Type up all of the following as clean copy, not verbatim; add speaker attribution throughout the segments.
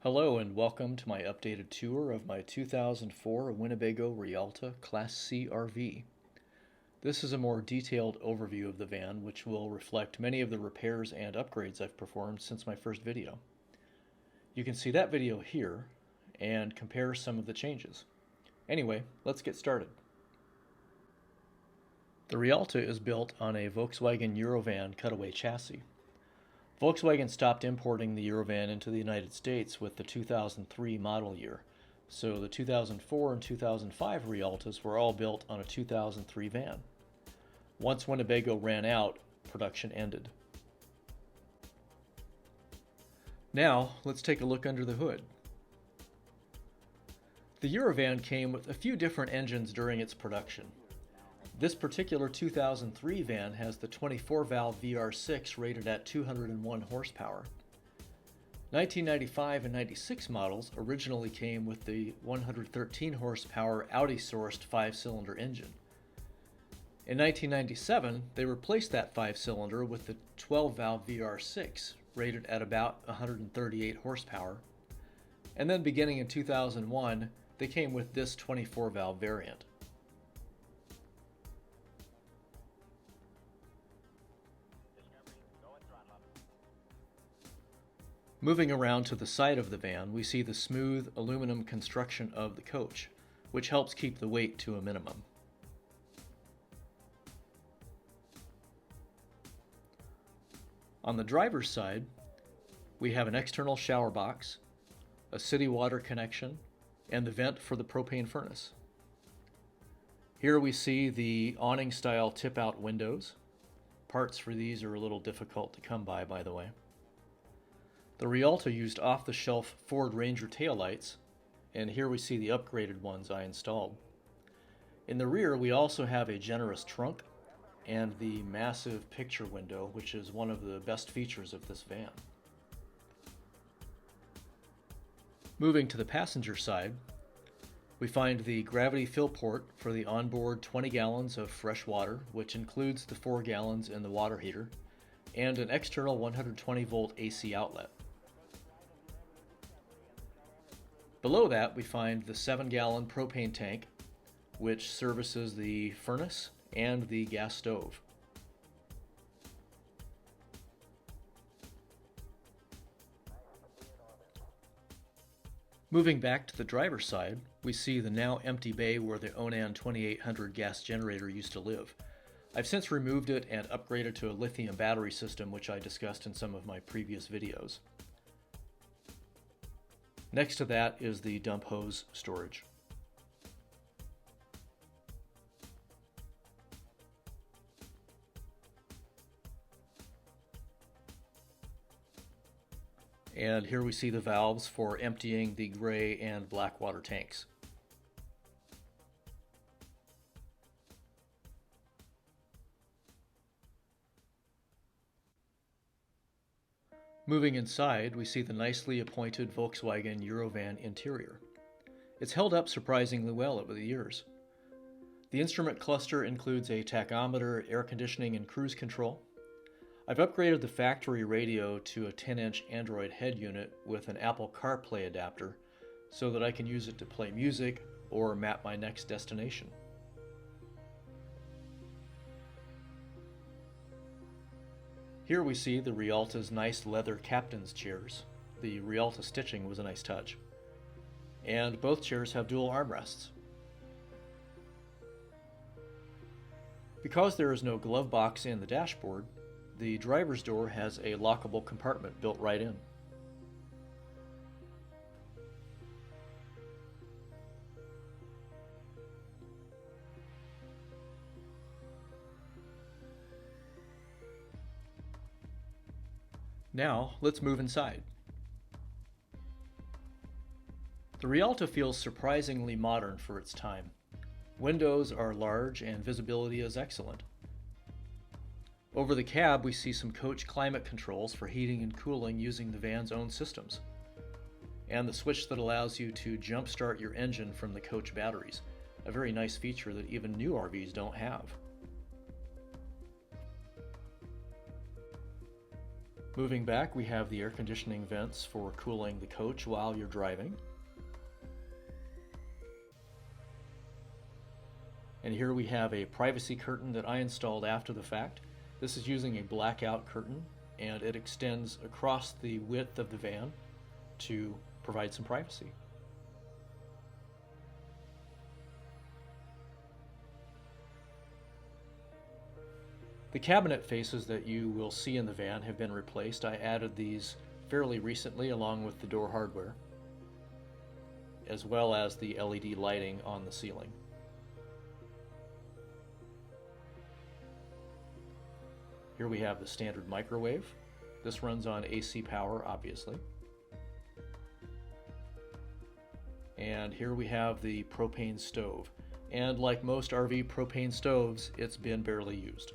Speaker 1: Hello and welcome to my updated tour of my 2004 Winnebago Rialta Class C RV. This is a more detailed overview of the van which will reflect many of the repairs and upgrades I've performed since my first video. You can see that video here and compare some of the changes. Anyway, let's get started. The Rialta is built on a Volkswagen Eurovan cutaway chassis. Volkswagen stopped importing the Eurovan into the United States with the 2003 model year, so the 2004 and 2005 Rialtas were all built on a 2003 van. Once Winnebago ran out, production ended. Now, let's take a look under the hood. The Eurovan came with a few different engines during its production. This particular 2003 van has the 24-valve VR6 rated at 201 horsepower. 1995 and 96 models originally came with the 113 horsepower Audi-sourced 5-cylinder engine. In 1997, they replaced that 5-cylinder with the 12-valve VR6 rated at about 138 horsepower. And then beginning in 2001, they came with this 24-valve variant. Moving around to the side of the van, we see the smooth aluminum construction of the coach, which helps keep the weight to a minimum. On the driver's side, we have an external shower box, a city water connection, and the vent for the propane furnace. Here we see the awning-style tip-out windows. Parts for these are a little difficult to come by the way. The Rialta used off-the-shelf Ford Ranger taillights, and here we see the upgraded ones I installed. In the rear, we also have a generous trunk and the massive picture window, which is one of the best features of this van. Moving to the passenger side, we find the gravity fill port for the onboard 20 gallons of fresh water, which includes the 4 gallons in the water heater, and an external 120-volt AC outlet. Below that, we find the 7-gallon propane tank, which services the furnace and the gas stove. Moving back to the driver's side, we see the now empty bay where the Onan 2800 gas generator used to live. I've since removed it and upgraded to a lithium battery system, which I discussed in some of my previous videos. Next to that is the dump hose storage. And here we see the valves for emptying the gray and black water tanks. Moving inside, we see the nicely appointed Volkswagen Eurovan interior. It's held up surprisingly well over the years. The instrument cluster includes a tachometer, air conditioning, and cruise control. I've upgraded the factory radio to a 10-inch Android head unit with an Apple CarPlay adapter so that I can use it to play music or map my next destination. Here we see the Rialta's nice leather captain's chairs. The Rialta stitching was a nice touch. And both chairs have dual armrests. Because there is no glove box in the dashboard, the driver's door has a lockable compartment built right in. Now, let's move inside. The Rialta feels surprisingly modern for its time. Windows are large and visibility is excellent. Over the cab, we see some coach climate controls for heating and cooling using the van's own systems, and the switch that allows you to jump-start your engine from the coach batteries, a very nice feature that even new RVs don't have. Moving back, we have the air conditioning vents for cooling the coach while you're driving. And here we have a privacy curtain that I installed after the fact. This is using a blackout curtain, and it extends across the width of the van to provide some privacy. The cabinet faces that you will see in the van have been replaced. I added these fairly recently along with the door hardware, as well as the LED lighting on the ceiling. Here we have the standard microwave. This runs on AC power, obviously. And here we have the propane stove. And like most RV propane stoves, it's been barely used.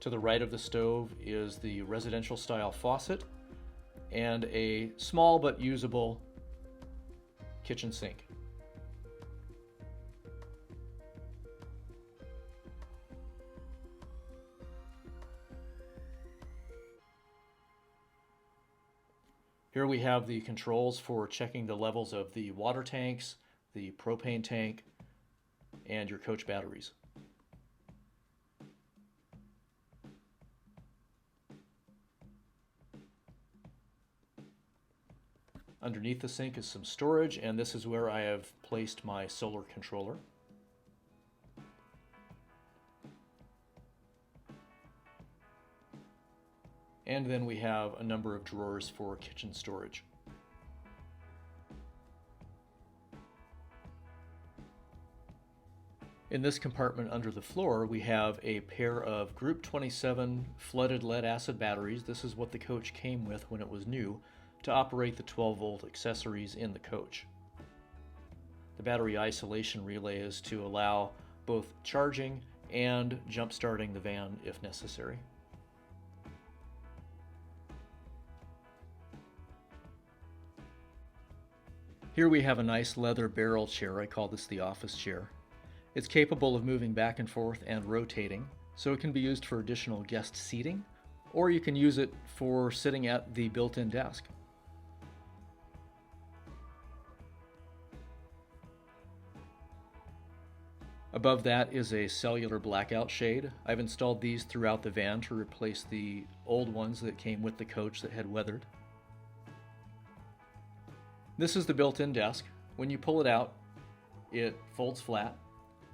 Speaker 1: To the right of the stove is the residential style faucet and a small but usable kitchen sink. Here we have the controls for checking the levels of the water tanks, the propane tank, and your coach batteries. Underneath the sink is some storage, and this is where I have placed my solar controller. And then we have a number of drawers for kitchen storage. In this compartment under the floor, we have a pair of Group 27 flooded lead acid batteries. This is what the coach came with when it was new, to operate the 12-volt accessories in the coach. The battery isolation relay is to allow both charging and jump-starting the van if necessary. Here we have a nice leather barrel chair. I call this the office chair. It's capable of moving back and forth and rotating, so it can be used for additional guest seating, or you can use it for sitting at the built-in desk. Above that is a cellular blackout shade. I've installed these throughout the van to replace the old ones that came with the coach that had weathered. This is the built-in desk. When you pull it out, it folds flat,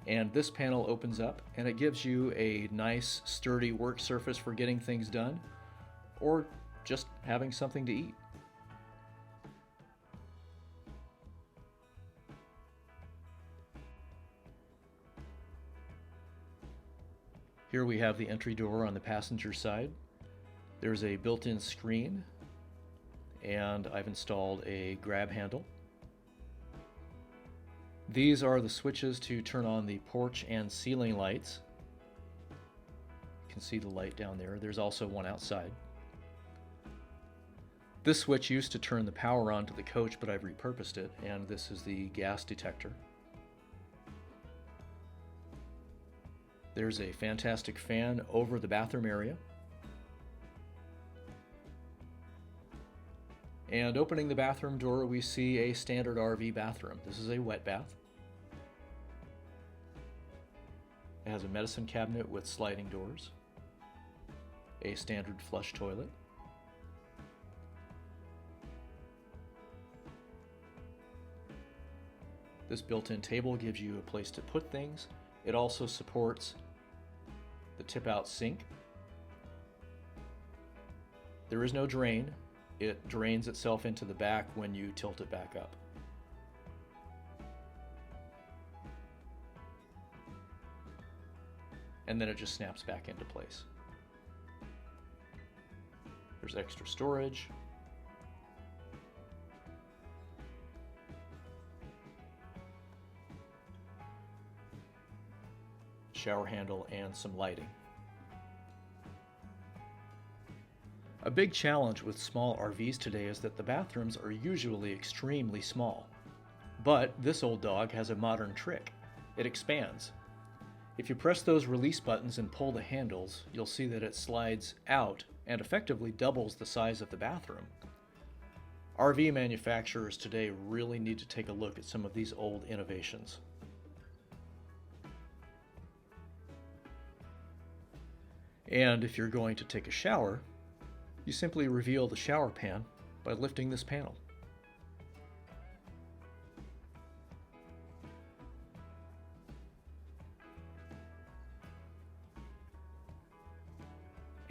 Speaker 1: and this panel opens up, and it gives you a nice, sturdy work surface for getting things done, or just having something to eat. Here we have the entry door on the passenger side. There's a built-in screen, and I've installed a grab handle. These are the switches to turn on the porch and ceiling lights. You can see the light down there. There's also one outside. This switch used to turn the power on to the coach, but I've repurposed it, and this is the gas detector. There's a fantastic fan over the bathroom area. And opening the bathroom door, we see a standard RV bathroom. This is a wet bath. It has a medicine cabinet with sliding doors, a standard flush toilet, this built-in table gives you a place to put things. It also supports the tip-out sink. There is no drain. It drains itself into the back when you tilt it back up. And then it just snaps back into place. There's extra storage. Shower handle and some lighting. A big challenge with small RVs today is that the bathrooms are usually extremely small. But this old dog has a modern trick. It expands. If you press those release buttons and pull the handles, you'll see that it slides out and effectively doubles the size of the bathroom. RV manufacturers today really need to take a look at some of these old innovations. And if you're going to take a shower, you simply reveal the shower pan by lifting this panel.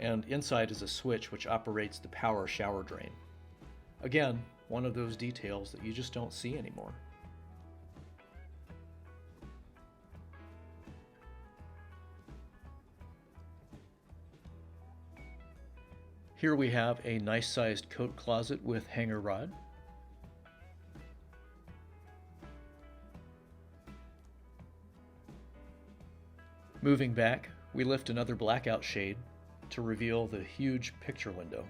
Speaker 1: And inside is a switch which operates the power shower drain. Again, one of those details that you just don't see anymore. Here we have a nice sized coat closet with hanger rod. Moving back, we lift another blackout shade to reveal the huge picture window.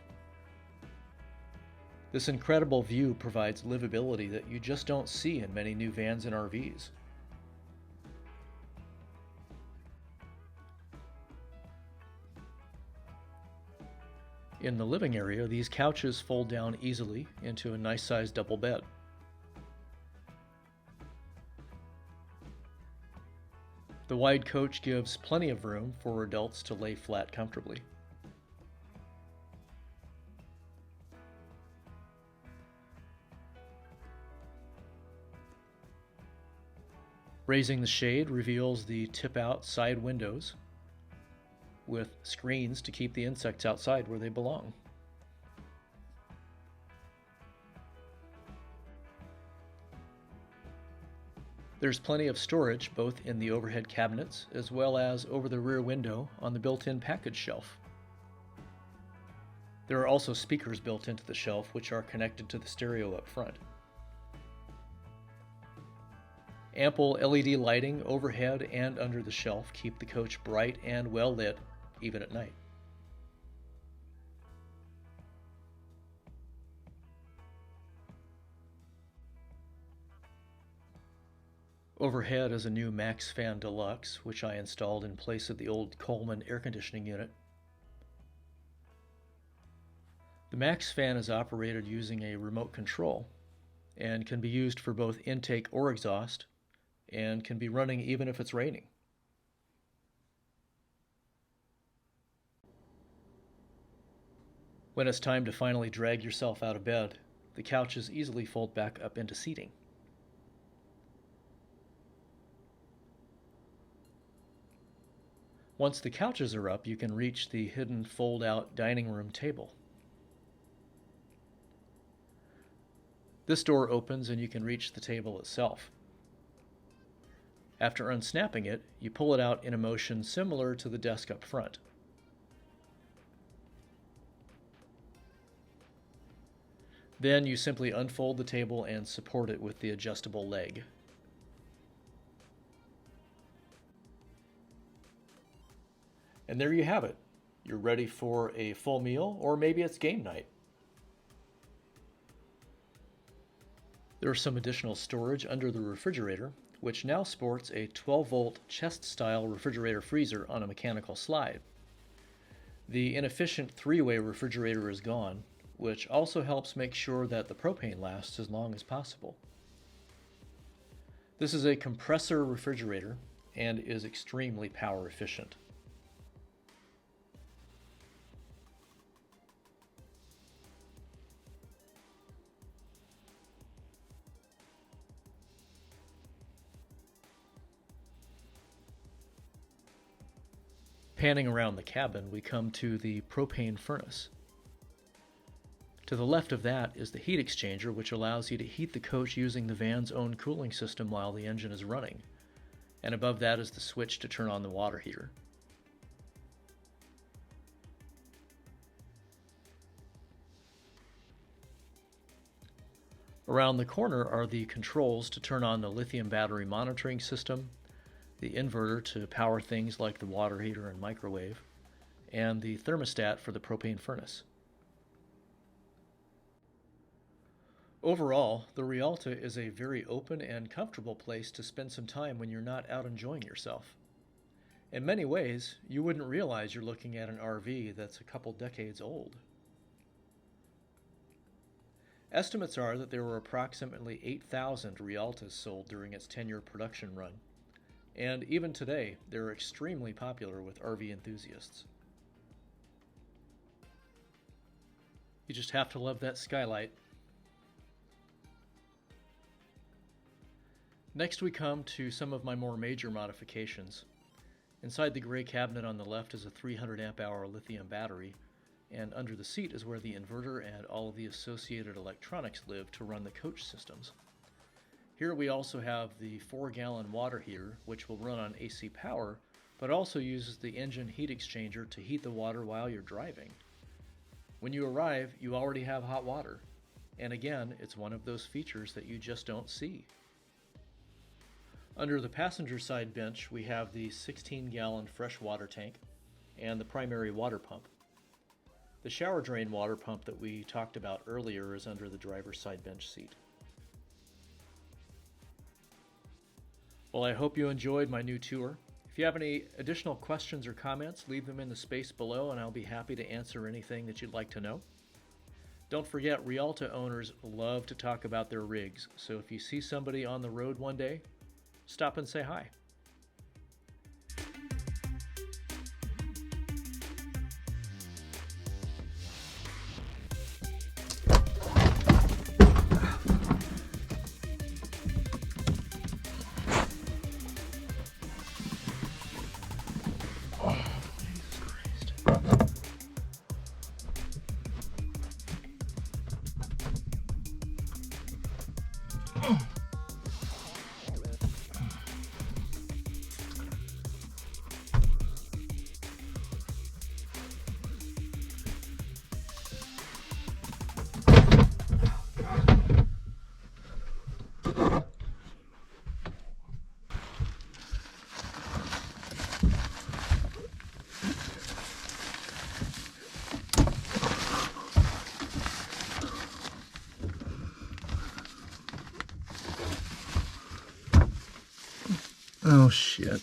Speaker 1: This incredible view provides livability that you just don't see in many new vans and RVs. In the living area, these couches fold down easily into a nice sized double bed. The wide coach gives plenty of room for adults to lay flat comfortably. Raising the shade reveals the tip-out side windows with screens to keep the insects outside where they belong. There's plenty of storage both in the overhead cabinets as well as over the rear window on the built-in package shelf. There are also speakers built into the shelf which are connected to the stereo up front. Ample LED lighting overhead and under the shelf keep the coach bright and well lit even at night. Overhead is a new Max Fan Deluxe, which I installed in place of the old Coleman air conditioning unit. The Max Fan is operated using a remote control and can be used for both intake or exhaust and can be running even if it's raining. When it's time to finally drag yourself out of bed, the couches easily fold back up into seating. Once the couches are up, you can reach the hidden fold-out dining room table. This door opens and you can reach the table itself. After unsnapping it, you pull it out in a motion similar to the desk up front. Then you simply unfold the table and support it with the adjustable leg. And there you have it. You're ready for a full meal, or maybe it's game night. There's some additional storage under the refrigerator, which now sports a 12-volt chest-style refrigerator freezer on a mechanical slide. The inefficient three-way refrigerator is gone, which also helps make sure that the propane lasts as long as possible. This is a compressor refrigerator and is extremely power efficient. Panning around the cabin, we come to the propane furnace. To the left of that is the heat exchanger, which allows you to heat the coach using the van's own cooling system while the engine is running. And above that is the switch to turn on the water heater. Around the corner are the controls to turn on the lithium battery monitoring system, the inverter to power things like the water heater and microwave, and the thermostat for the propane furnace. Overall, the Rialta is a very open and comfortable place to spend some time when you're not out enjoying yourself. In many ways, you wouldn't realize you're looking at an RV that's a couple decades old. Estimates are that there were approximately 8,000 Rialtas sold during its 10-year production run, and even today, they're extremely popular with RV enthusiasts. You just have to love that skylight. Next we come to some of my more major modifications. Inside the gray cabinet on the left is a 300 amp hour lithium battery, and under the seat is where the inverter and all of the associated electronics live to run the coach systems. Here we also have the 4-gallon water heater, which will run on AC power, but also uses the engine heat exchanger to heat the water while you're driving. When you arrive, you already have hot water, and again, it's one of those features that you just don't see. Under the passenger side bench, we have the 16-gallon fresh water tank and the primary water pump. The shower drain water pump that we talked about earlier is under the driver's side bench seat. Well, I hope you enjoyed my new tour. If you have any additional questions or comments, leave them in the space below and I'll be happy to answer anything that you'd like to know. Don't forget, Rialta owners love to talk about their rigs, so if you see somebody on the road one day, stop and say hi. Oh shit.